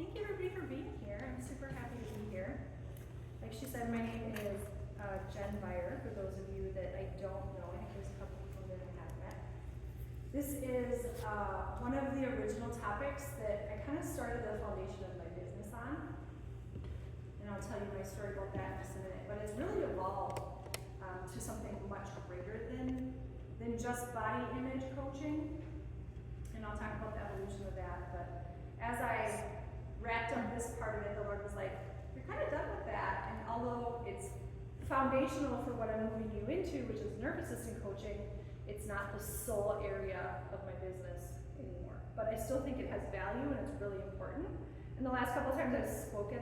thank you everybody for being here. I'm super happy to be here. Like she said, my name is Jen Beyer, for those of you that I don't know. I think there's a couple people that I haven't met. This is one of the original topics that I kind of started the foundation of my business on. And I'll tell you my story about that in just a minute. But it's really evolved to something much greater than just body image coaching. And I'll talk about the evolution of that. But as I wrapped up this part of it, the Lord was like, you're kind of done with that. And although it's foundational for what I'm moving you into, which is nervous system coaching, it's not the sole area of my business anymore. But I still think it has value and it's really important. And the last couple of times I've spoken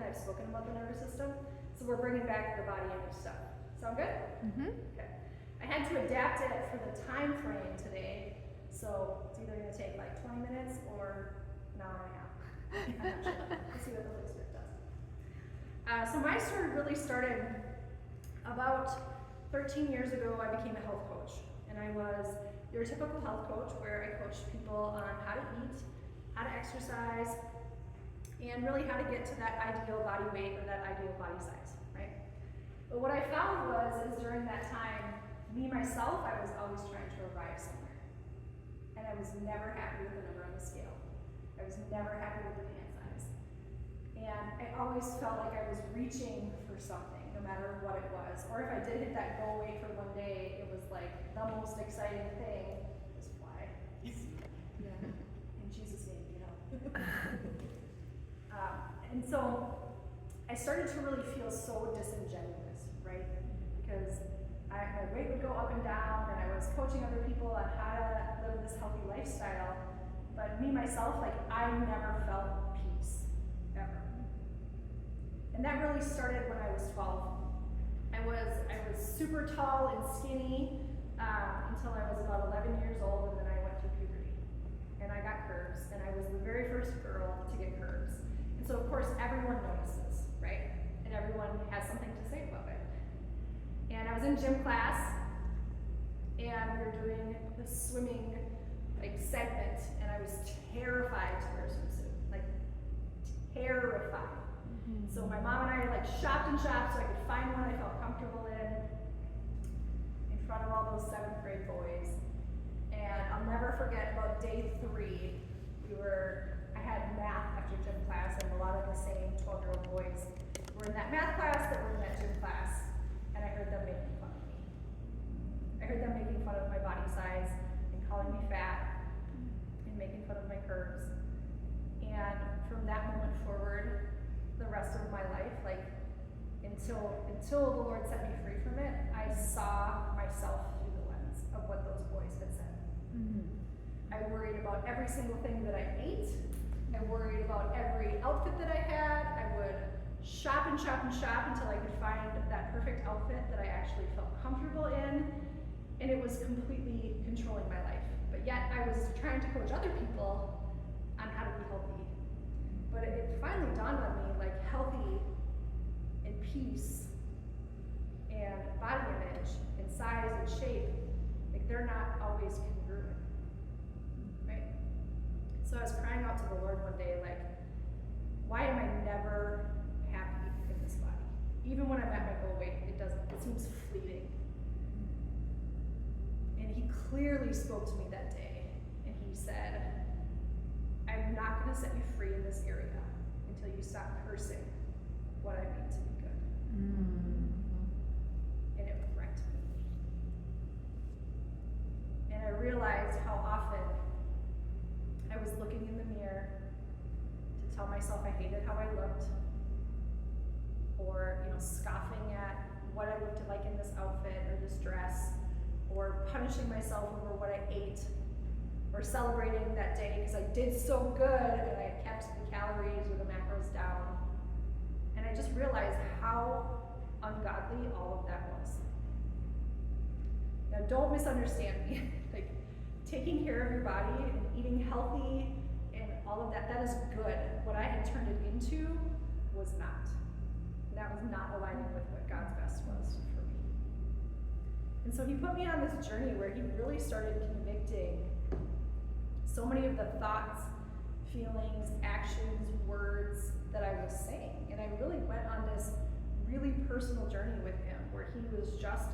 about the nervous system. So we're bringing back the body image stuff. Sound good? Mm-hmm. Okay. I had to adapt it for the time frame today. So it's either going to take like 20 minutes or an hour and a half. I'm not sure. Let's see what the Holy Spirit does. So my story really started about 13 years ago. I became a health coach. And I was your typical health coach where I coached people on how to eat, how to exercise, and really how to get to that ideal body weight or that ideal body size, right? But what I found is during that time, me, myself, I was always trying to arrive somewhere. And I was never happy with the number on the scale. I was never happy with the pant size. And I always felt like I was reaching for something, no matter what it was. Or if I did hit that goal weight for one day, it was like the most exciting thing was fly. Yeah. In Jesus' name, you know. And so I started to really feel so disingenuous, right? Because my weight would go up and down, and I was coaching other people on how to live this healthy lifestyle. But me, myself, like, I never felt peace, ever. And that really started when I was 12. I was super tall and skinny until I was about 11 years old, and then I went through puberty. And I got curves, and I was the very first girl to get curves. And so, of course, everyone notices, right? And everyone has something to say about it. And I was in gym class, and we were doing the swimming segment, and I was terrified to wear a swimsuit, terrified. Mm-hmm. So my mom and I shopped and shopped so I could find one I felt comfortable in front of all those 7th grade boys. And I'll never forget about day 3, I had math after gym class, and a lot of the same 12-year-old boys were in that math class that were in that gym class, and I heard them making fun of me. I heard them making fun of my body size and calling me fat and making fun of my curves. And from that moment forward, the rest of my life, until the Lord set me free from it, I saw myself through the lens of what those boys had said. Mm-hmm. I worried about every single thing that I ate. I worried about every outfit that I had. I would shop and shop and shop until I could find that perfect outfit that I actually felt comfortable in. And it was completely controlling my life. But yet I was trying to coach other people on how to be healthy. But it finally dawned on me, healthy and peace and body image and size and shape, they're not always congruent, right? So I was crying out to the Lord one day, why am I never happy in this body? Even when I'm at my goal weight, it seems fleeting. And he clearly spoke to me that day, and he said, I'm not going to set you free in this area until you stop cursing what I mean to be good. Mm-hmm. And it wrecked me. And I realized how often I was looking in the mirror to tell myself I hated how I looked, or scoffing at what I looked like in this outfit or this dress, or punishing myself over what I ate, or celebrating that day because I did so good and I kept the calories or the macros down. And I just realized how ungodly all of that was. Now, don't misunderstand me. Taking care of your body and eating healthy and all of that is good. What I had turned it into was not. That was not aligning with what God's best was for me. And so he put me on this journey where he really started convicting so many of the thoughts, feelings, actions, words that I was saying. And I really went on this really personal journey with him where he was just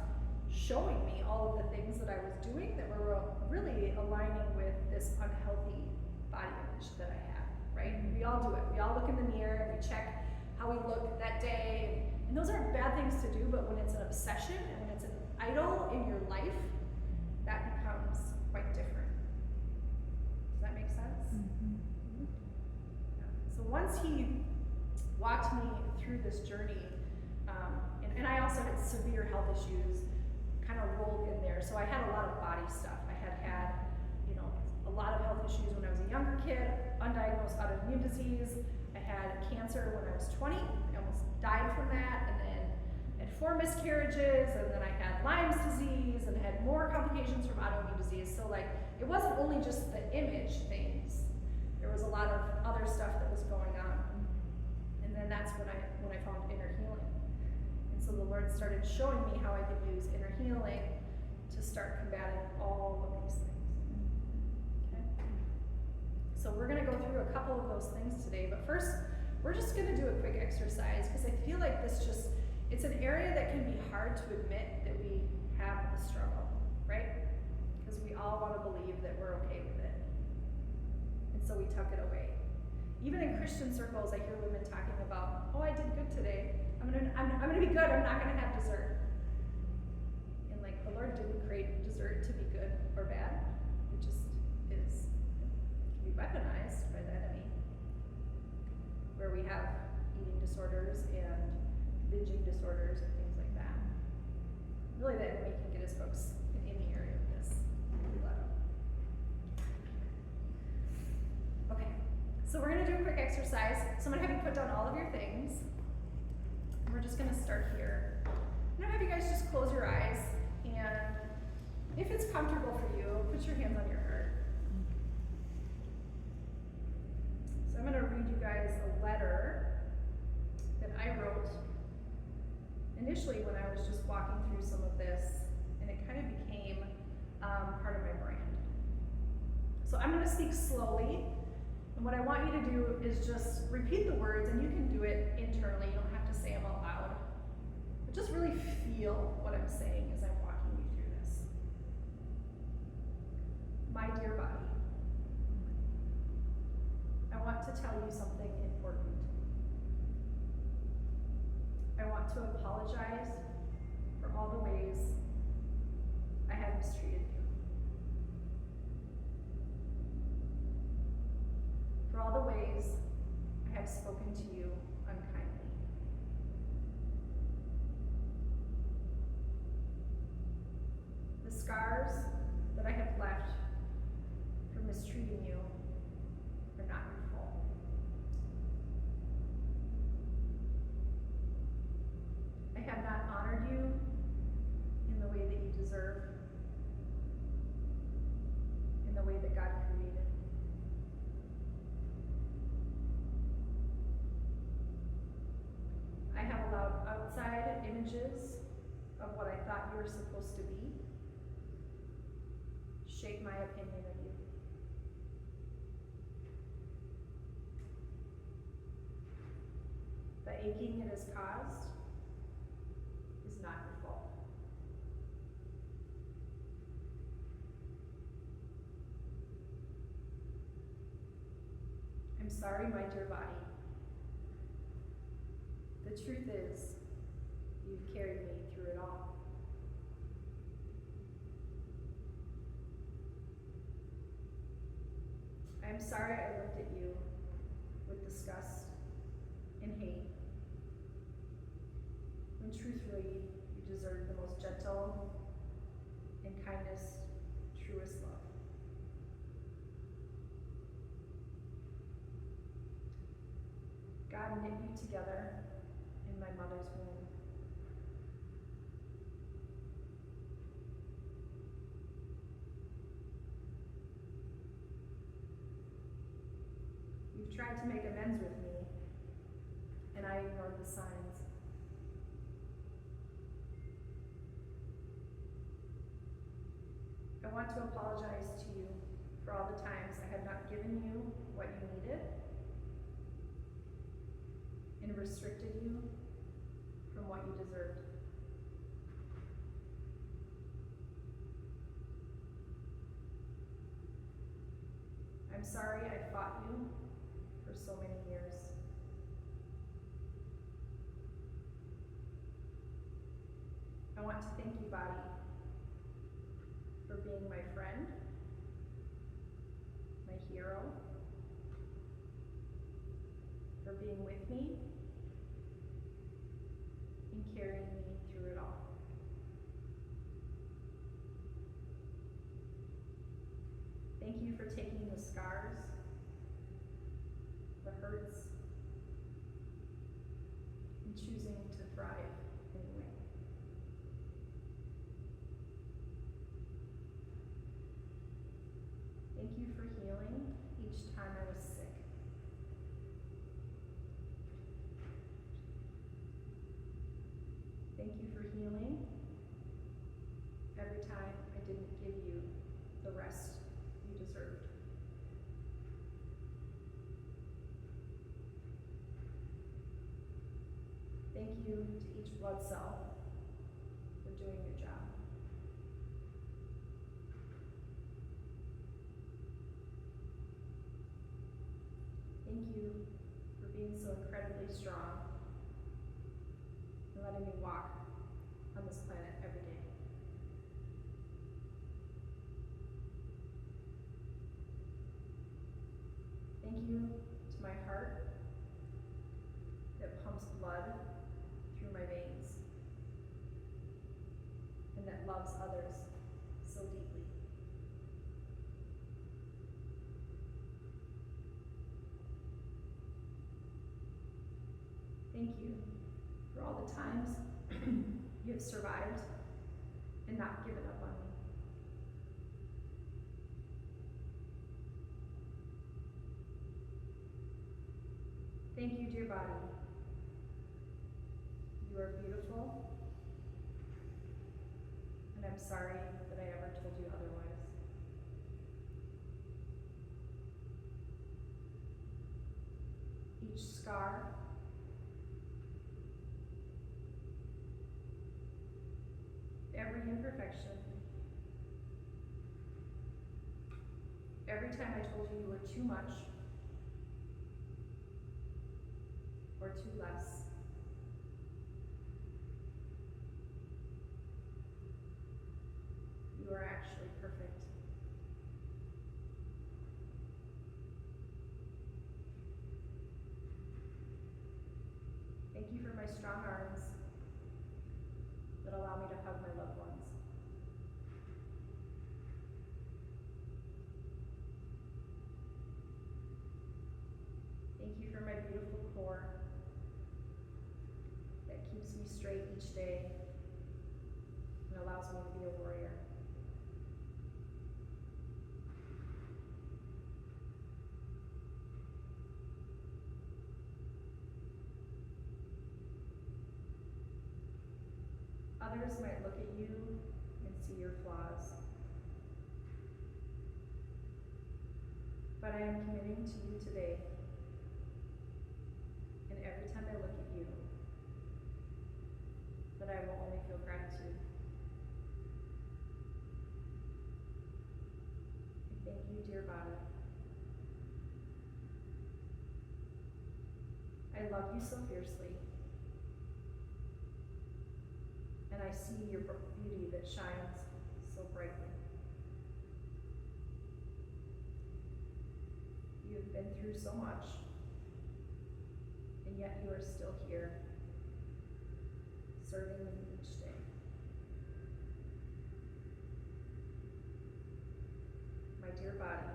showing me all of the things that I was doing that were really aligning with this unhealthy body image that I had, right? We all do it. We all look in the mirror and we check how we look that day. And those aren't bad things to do, but when it's an obsession and when it's an idol in your life, that becomes quite different. Does that make sense? Mm-hmm. Yeah. So once he walked me through this journey, and I also had severe health issues kind of rolled in there. So I had a lot of body stuff. I had, a lot of health issues when I was a younger kid, undiagnosed autoimmune disease. I had cancer when I was 20. I almost died from that, and then had 4 miscarriages, and then I had Lyme's disease, and had more complications from autoimmune disease. So it wasn't only just the image things. There was a lot of other stuff that was going on. And then that's when I found inner healing. And so the Lord started showing me how I could use inner healing to start combating all of these things. Okay? So we're going to go through a couple of those things today, but first, we're just going to do a quick exercise because I feel like it's an area that can be hard to admit that we have a struggle, right? Because we all want to believe that we're okay with it. And so we tuck it away. Even in Christian circles, I hear women talking about, oh, I did good today. I'm gonna be good. I'm not gonna have dessert. And the Lord didn't create dessert to be good or bad. It just is. It can be weaponized by the enemy, where we have eating disorders and binging disorders and things like that. Really, the enemy can get his folks in any area of this if we let him. Okay. So we're going to do a quick exercise. So I'm going to have you put down all of your things. We're just going to start here. I'm going to have you guys just close your eyes, and if it's comfortable for you, put your hands on your heart. So I'm going to read you guys a letter that I wrote initially when I was just walking through some of this, and it kind of became part of my brand. So I'm going to speak slowly. And what I want you to do is just repeat the words, and you can do it internally. You don't have to say them out loud. But just really feel what I'm saying as I'm walking you through this. My dear body, I want to tell you something important. I want to apologize for all the ways I have mistreated you. For all the ways I have spoken to you unkindly. The scars that I have left for mistreating you are not your fault. I have not honored you in the way that you deserve, in the way that God created. I have allowed outside images of what I thought you were supposed to be shape my opinion of you. The aching it has caused is not your fault. I'm sorry, my dear body. The truth is, you've carried me through it all. I'm sorry I looked at you with disgust and hate, when truthfully you deserve the most gentle and kindest, truest love. God knit you together in my mother's womb. You've tried to make amends with me, and I ignored the signs. I want to apologize to you for all the times I have not given you what you needed and restricted you from what you deserved. I'm sorry I fought you for so many years. I want to thank you, body, for being my friend, my hero, for being with me and carrying me through it all. Thank you for taking the scars, the hurts, and choosing to thrive anyway. Thank you for healing each time I was sick. Thank you for healing every time I didn't give you the rest you deserved. Thank you to each blood cell for doing your job. Thank you for being so incredibly strong and letting me walk on this planet every day. Thank you to my heart that pumps blood through my veins and that loves others so deeply. Thank you for all the times you have survived and not given up on me. Thank you, dear body. You are beautiful, and I'm sorry that I ever told you otherwise. Each scar, every imperfection, every time I told you you were too much or too less, you are actually perfect. Thank you for my strong arms that allow me to hug my loved ones. Thank you for my beautiful core that keeps me straight each day and allows me to be a warrior. Others might look at you and see your flaws, but I am committing to you today, and every time I look at you, that I will only feel gratitude. And thank you, dear body. I love you so fiercely, and I see your beauty that shines so brightly. You have been through so much, and yet you are still here, serving me each day. My dear body,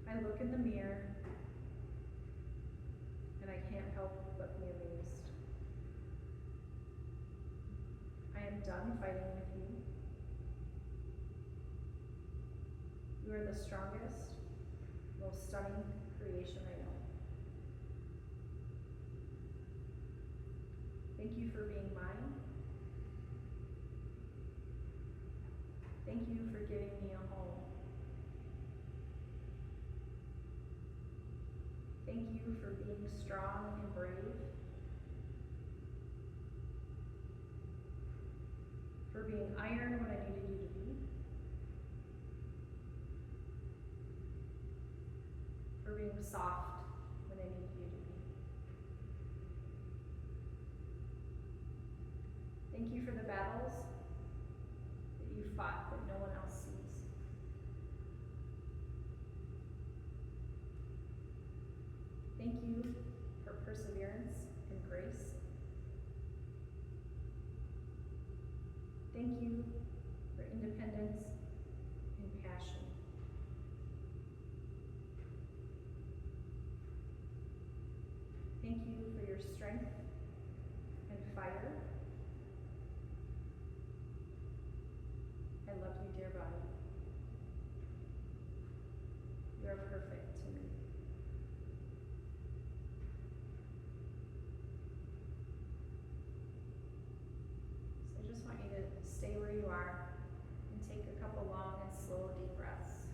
I look in the mirror, and I can't help but be amazed. I am done fighting with you. You are the strongest, most stunning creation I know. Thank you for being mine. Thank you for giving me a home. Thank you for being strong and brave, for being iron when I needed you to be, for being soft when I needed you to be. Thank you for the battles that you fought that no one else sees. Thank you for perseverance and grace. Thank you for independence and passion. Thank you for your strength and fire. I love you, dear body. You are perfect to me. So I just want you to stay where you are and take a couple long and slow deep breaths.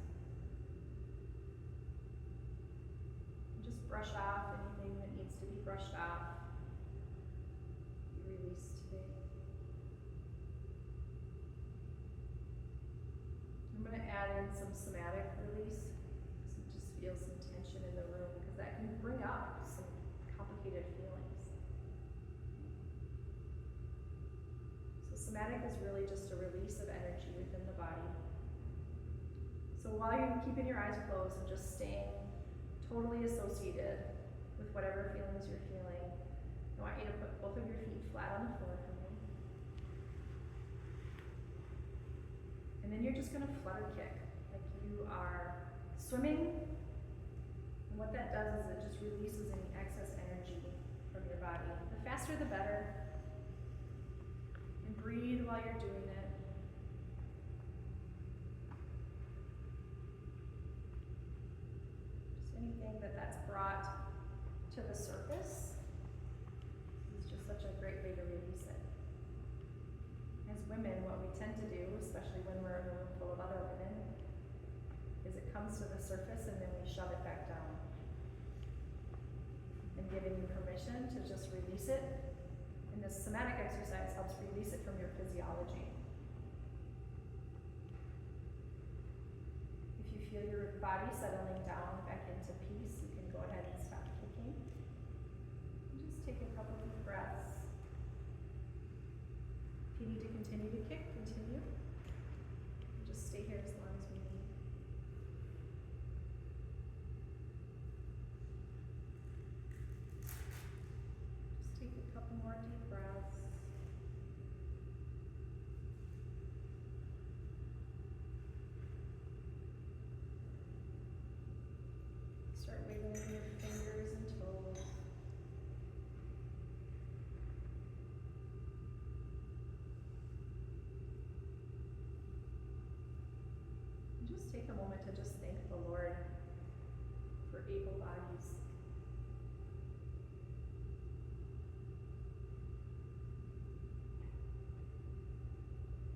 And just brush off anything that needs to be brushed off. Be released today. I'm going to add in some somatic release. So just feel some tension in the room because that can bring up some complicated feelings. So somatic is really just a release of energy within the body. So while you're keeping your eyes closed and just staying totally associated with whatever feelings you're feeling, I want you to put both of your feet flat on the floor for me. And then you're just going to flutter kick, like you are swimming. And what that does is it just releases any excess energy from your body. The faster the better. And breathe while you're doing it. Just anything that's brought to the surface is just such a great way to release it. As women, what we tend to do, especially when we're in a room full of other women, is it comes to the surface and then we shove it back down. And giving you permission to just release it. And this somatic exercise helps release it from your physiology. If you feel your body settling down back into peace, you can go ahead and stop kicking. And just take a couple deep breaths. If you need to continue to kick, continue. Just stay here as long as we need. Just take a couple more deep breaths. Start wiggling your fingers and toes. Just take a moment to just thank the Lord for able bodies.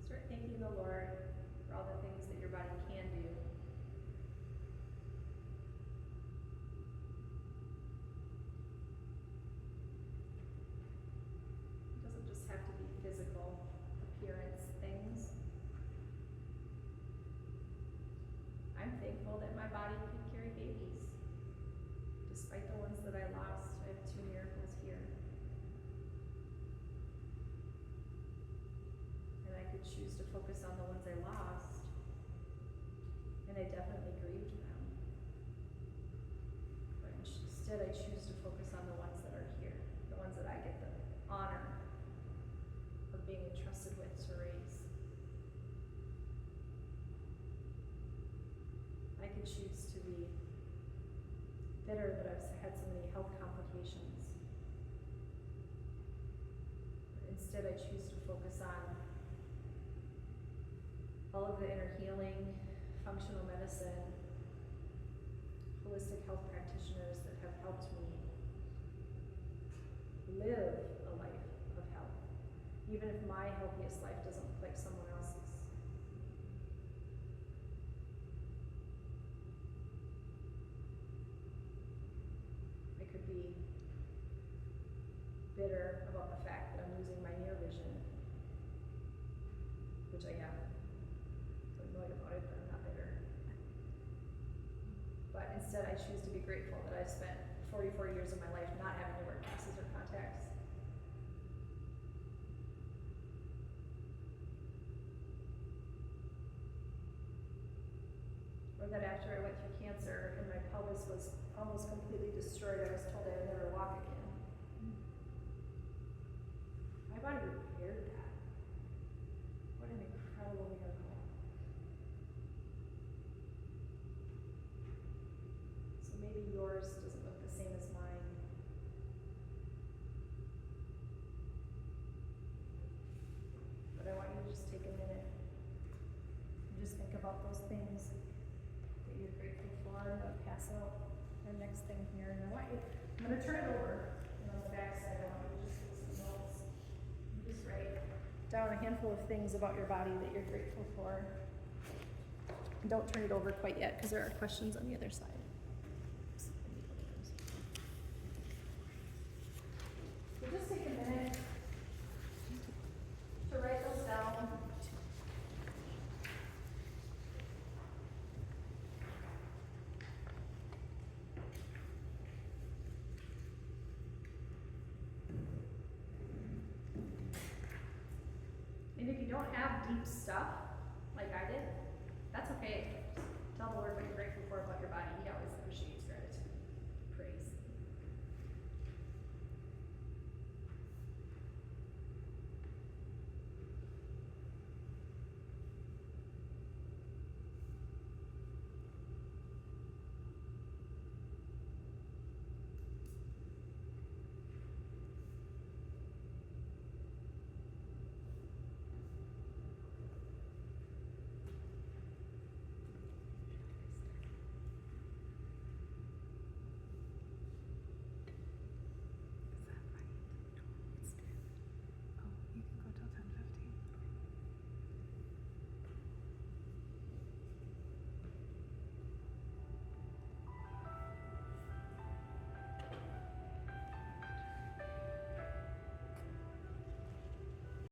Start thanking the Lord for all the things that your body can do. It doesn't just have to be physical appearance things. I'm thankful that my body could carry babies. Despite the ones that I lost, I have 2 miracles here. And I could choose to focus on the ones I lost. And I definitely grieved them. But instead I choose to focus on the ones that are here. The ones that I get the honor of being entrusted with to raise. I could choose to be bitter that I've had so many health complications. But instead, I choose to focus on all of the inner healing, functional medicine, holistic health practitioners that have helped me live a life of health, even if my healthiest life doesn't look like someone else's. bitter about the fact that I'm losing my near vision, which I am. I'm annoyed about it, but I'm not bitter. But instead, I choose to be grateful that I spent 44 years of my life not having to wear glasses or contacts. Or that after I went through cancer and my pelvis was almost completely destroyed, I was told I would never walk again. My body repaired that. What an incredible miracle. So maybe yours doesn't look the same as mine. But I want you to just take a minute and just think about those things that you're grateful for. I'm going to pass out our next thing here. And I'm going to turn it over. And on the back side, I want you to just take some notes. And just write down a handful of things about your body that you're grateful for. And don't turn it over quite yet because there are questions on the other side. So just take a minute to write those down. And if you don't have deep stuff, like I did, that's okay.